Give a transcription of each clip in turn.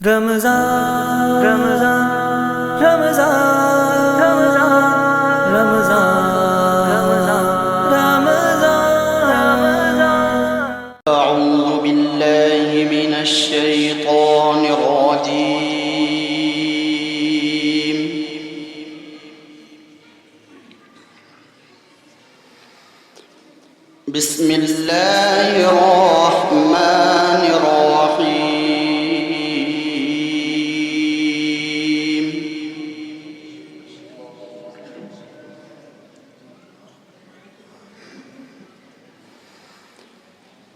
رمضان رمضان رمضان رمضان رمضان رمضان أعوذ بالله من الشيطان الرجيم. بسم الله الرحمن الرحيم.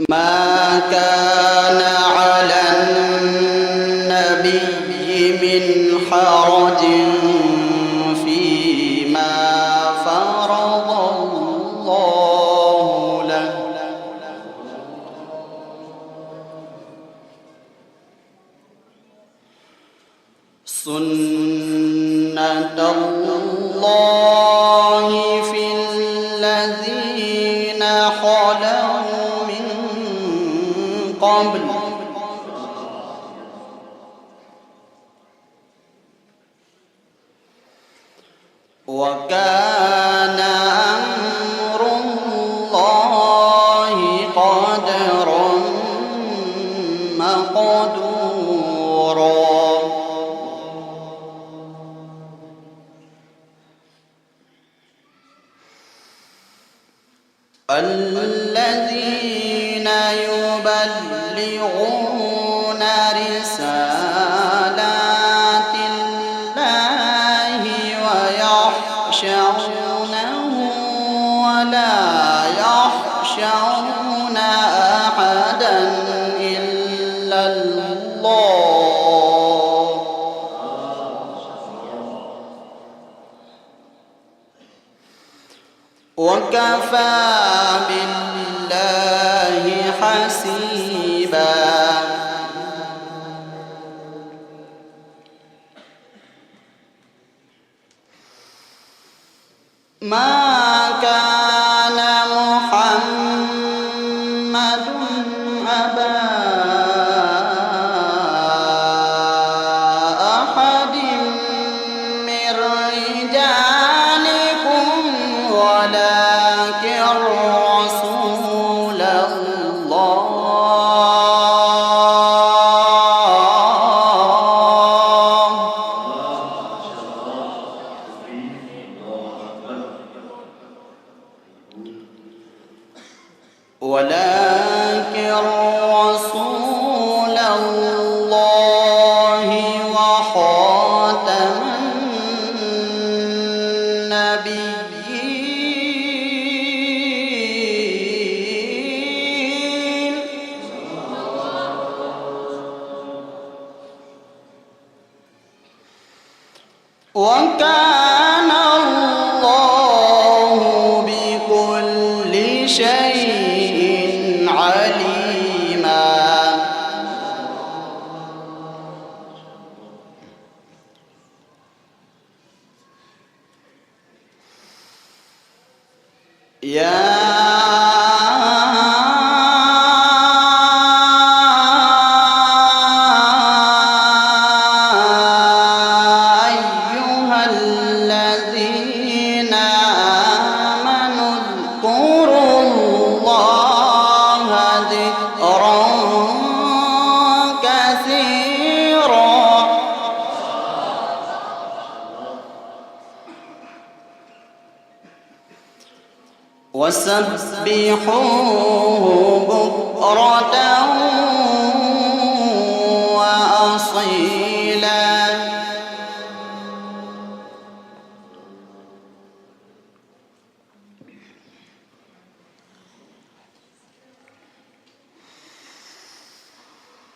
ما كان على النبي من حرج فيما فرض الله له، سنة الله في الذين خلوا من قبل، وكان أمر الله قدرا مقدورا. الذين يبلغون رسالات الله ويخشونه ولا يخشون أحدا إلا الله، وكفى بالله حسيبا. ما كان محمد أبا أحد من رجالكم ولكن رسول الله وخاتم النبيين، وكان الله بكل شيء عليما. يا أيها الذين آمنوا اذكروا الله ذكرا كثيرا وسبحوه بكرة وأصيلا.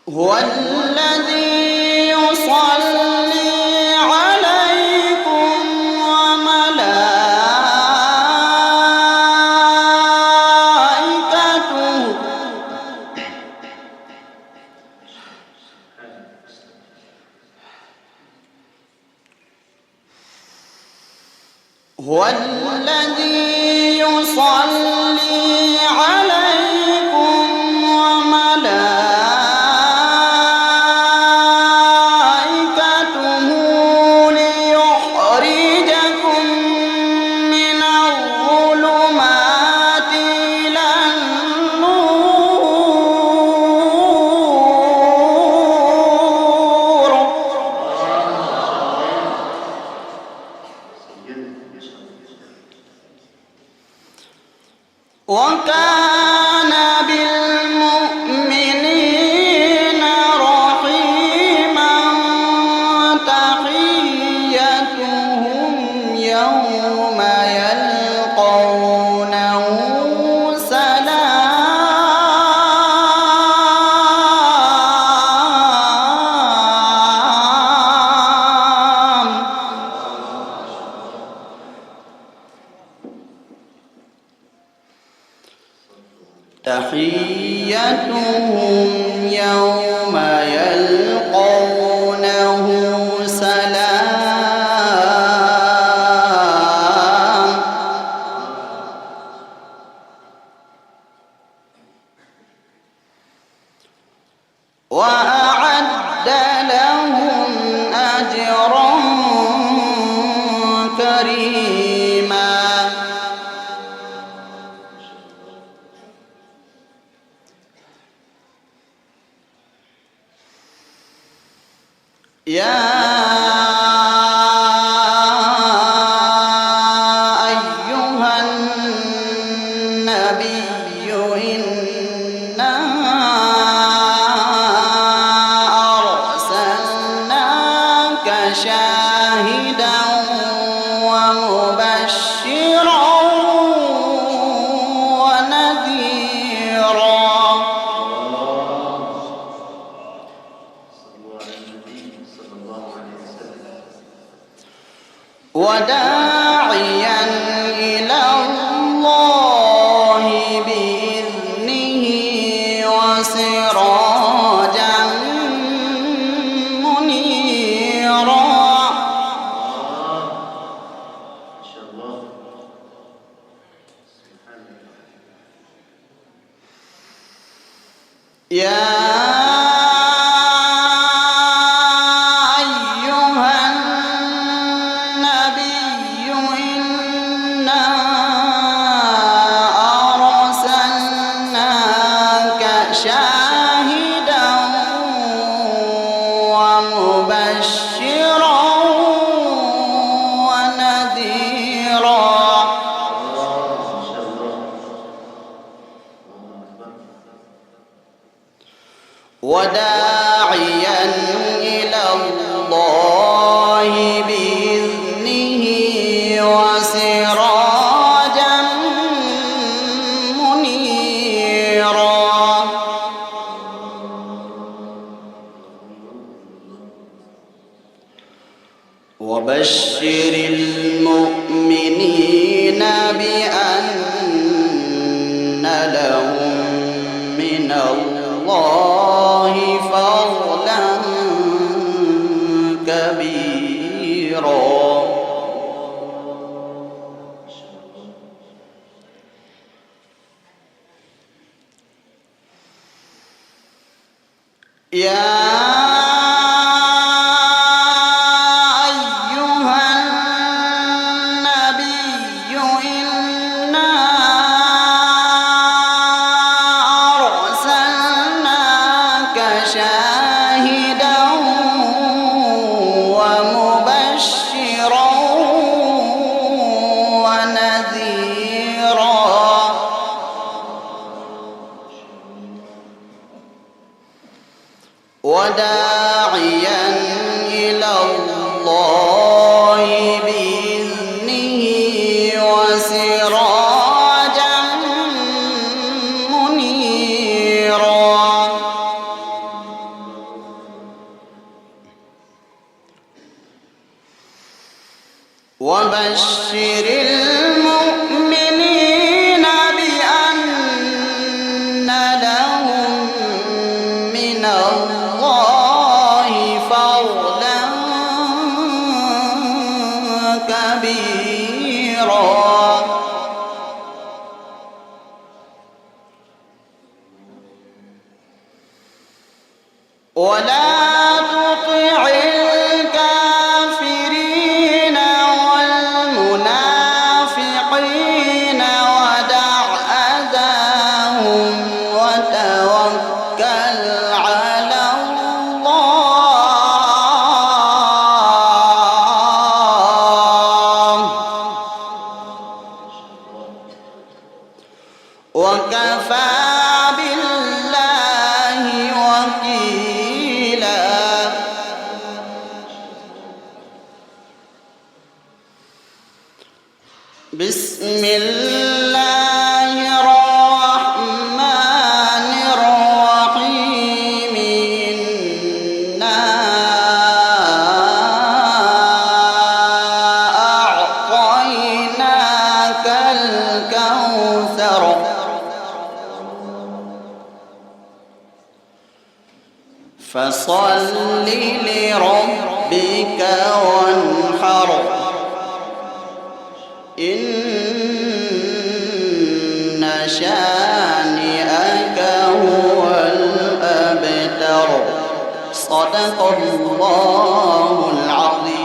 هو الذي يصلي عليكم وملائكته هو الذي يصلي عليكم وملائكته تحيتهم يوم يلقونه سلام وأعد لهم أجرا كريما يا أيها النبي إنا أرسلناك شاهدا ومبشرا ونذيرا وداعيا إلى الله بإذنه وسراجا منيرا يا شاهدا ومبشرا ونذيرا وداعيا إلى الله بإذنه وسراجا منيرا وبشر المؤمنين بأن لهم من الله فضلا كبيرا يا شاهدا ومبشرا ونذيرا وداعيا إلى الله بإذنه وسراجا منيرا وبشر المؤمنين بأن لهم من الله فضلا كبيرا ولا تطع الكافرين والمنافقين ودع أذاهم وتوكل على الله وكفى بالله وكيلا بسم الله الرحمن الرحيم إنا أعطيناك الكوثر وانحر إن شانئك هو الأبتر صدق الله العظيم